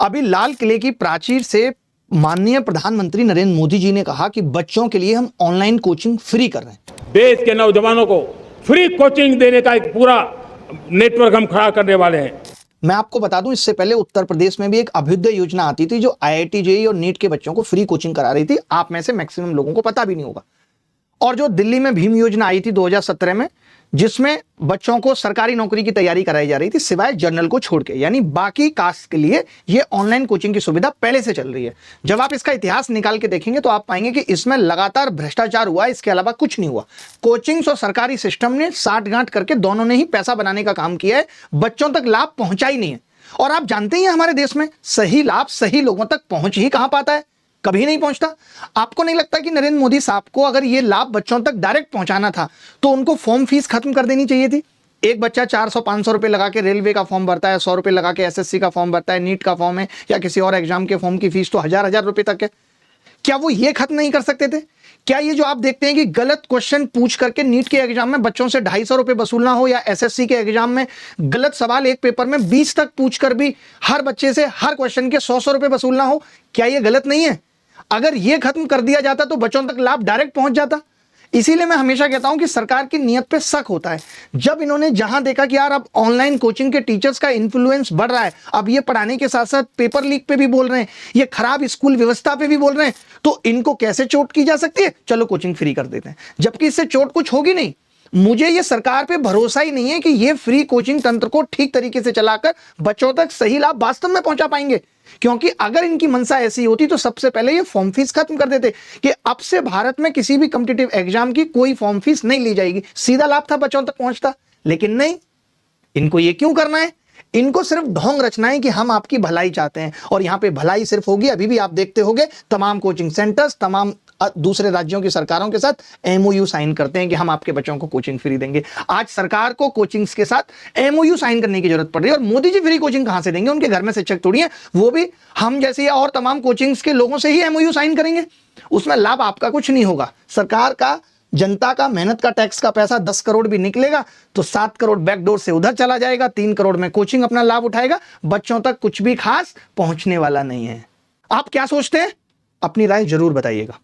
अभी लाल किले की प्राचीर से माननीय प्रधानमंत्री नरेंद्र मोदी जी ने कहा कि बच्चों के लिए हम ऑनलाइन कोचिंग फ्री कर रहे हैं। देश के नौजवानों को फ्री कोचिंग देने का एक पूरा नेटवर्क हम खड़ा करने वाले हैं। मैं आपको बता दूं, इससे पहले उत्तर प्रदेश में भी एक अभ्युदय योजना आती थी जो IIT JEE और नीट के बच्चों को फ्री कोचिंग करा रही थी। आप में से मैक्सिमम लोगों को पता भी नहीं होगा। और जो दिल्ली में भीम योजना आई थी 2017 में, जिसमें बच्चों को सरकारी नौकरी की तैयारी कराई जा रही थी सिवाय जनरल को छोड़ के, यानी बाकी कास्ट के लिए ये ऑनलाइन कोचिंग की सुविधा पहले से चल रही है। जब आप इसका इतिहास निकाल के देखेंगे तो आप पाएंगे कि इसमें लगातार भ्रष्टाचार हुआ, इसके अलावा कुछ नहीं हुआ। कोचिंग्स और सरकारी सिस्टम ने साठगांठ करके दोनों ने ही पैसा बनाने का काम किया है, बच्चों तक लाभ पहुंचा ही नहीं है। और आप जानते ही हैं हमारे देश में सही लाभ सही लोगों तक पहुंच ही कहां पाता है, कभी नहीं पहुंचता। आपको नहीं लगता कि नरेंद्र मोदी साहब को अगर ये लाभ बच्चों तक डायरेक्ट पहुंचाना था तो उनको फॉर्म फीस खत्म कर देनी चाहिए थी? एक बच्चा 400-500 रुपए लगा के रेलवे का फॉर्म भरता है, 100 रुपए लगा के SSC का फॉर्म भरता है, नीट का फॉर्म है या किसी और एग्जाम के फॉर्म की फीस तो हजार रुपए तक है। क्या वो ये खत्म नहीं कर सकते थे? क्या ये जो आप देखते हैं कि गलत क्वेश्चन पूछ करके नीट के एग्जाम में बच्चों से 250 रुपए वसूलना हो, या SSC के एग्जाम में गलत सवाल एक पेपर में 20 तक पूछकर भी हर बच्चे से हर क्वेश्चन के 100 रुपए वसूलना हो, क्या ये गलत नहीं है? अगर ये खत्म कर दिया जाता तो बच्चों तक लाभ डायरेक्ट पहुंच जाता। इसीलिए मैं हमेशा कहता हूं कि सरकार की नीयत पे शक होता है। जब इन्होंने जहां देखा कि यार अब ऑनलाइन कोचिंग के टीचर्स का इन्फ्लुएंस बढ़ रहा है, अब ये पढ़ाने के साथ साथ पेपर लीक पे भी बोल रहे हैं, ये खराब स्कूल व्यवस्था पे भी बोल रहे हैं, तो इनको कैसे चोट की जा सकती है? चलो कोचिंग फ्री कर देते हैं, जबकि इससे चोट कुछ होगी नहीं। मुझे ये सरकार पे भरोसा ही नहीं है कि ये फ्री कोचिंग तंत्र को ठीक तरीके से चलाकर बच्चों तक सही लाभ वास्तव में पहुंचा पाएंगे। क्योंकि अगर इनकी मंशा ऐसी होती तो सबसे पहले ये फॉर्म फीस खत्म कर देते कि अब से भारत में किसी भी कॉम्पिटिटिव एग्जाम की कोई फॉर्म फीस नहीं ली जाएगी, सीधा लाभ था बच्चों तक पहुंचता। लेकिन नहीं, इनको ये क्यों करना है? इनको सिर्फ ढोंग रचना है कि हम आपकी भलाई चाहते हैं, और यहां पे भलाई सिर्फ होगी। अभी भी आप देखते होंगे तमाम कोचिंग सेंटर्स तमाम दूसरे राज्यों की सरकारों के साथ MOU साइन करते हैं कि हम आपके बच्चों को कोचिंग फ्री देंगे। आज सरकार को कोचिंग्स के साथ MOU साइन करने की जरूरत पड़ रही है। और मोदी जी फ्री कोचिंग कहां से देंगे? उनके घर में शिक्षक थोड़ी है, वो भी हम जैसे और तमाम कोचिंग्स के लोगों से ही MOU साइन करेंगे। उसमें लाभ आपका कुछ नहीं होगा। सरकार का, जनता का, मेहनत का, टैक्स का पैसा 10 करोड़ भी निकलेगा तो 7 करोड़ बैकडोर से उधर चला जाएगा, 3 करोड़ में कोचिंग अपना लाभ उठाएगा, बच्चों तक कुछ भी खास पहुंचने वाला नहीं है। आप क्या सोचते हैं? अपनी राय जरूर बताइएगा।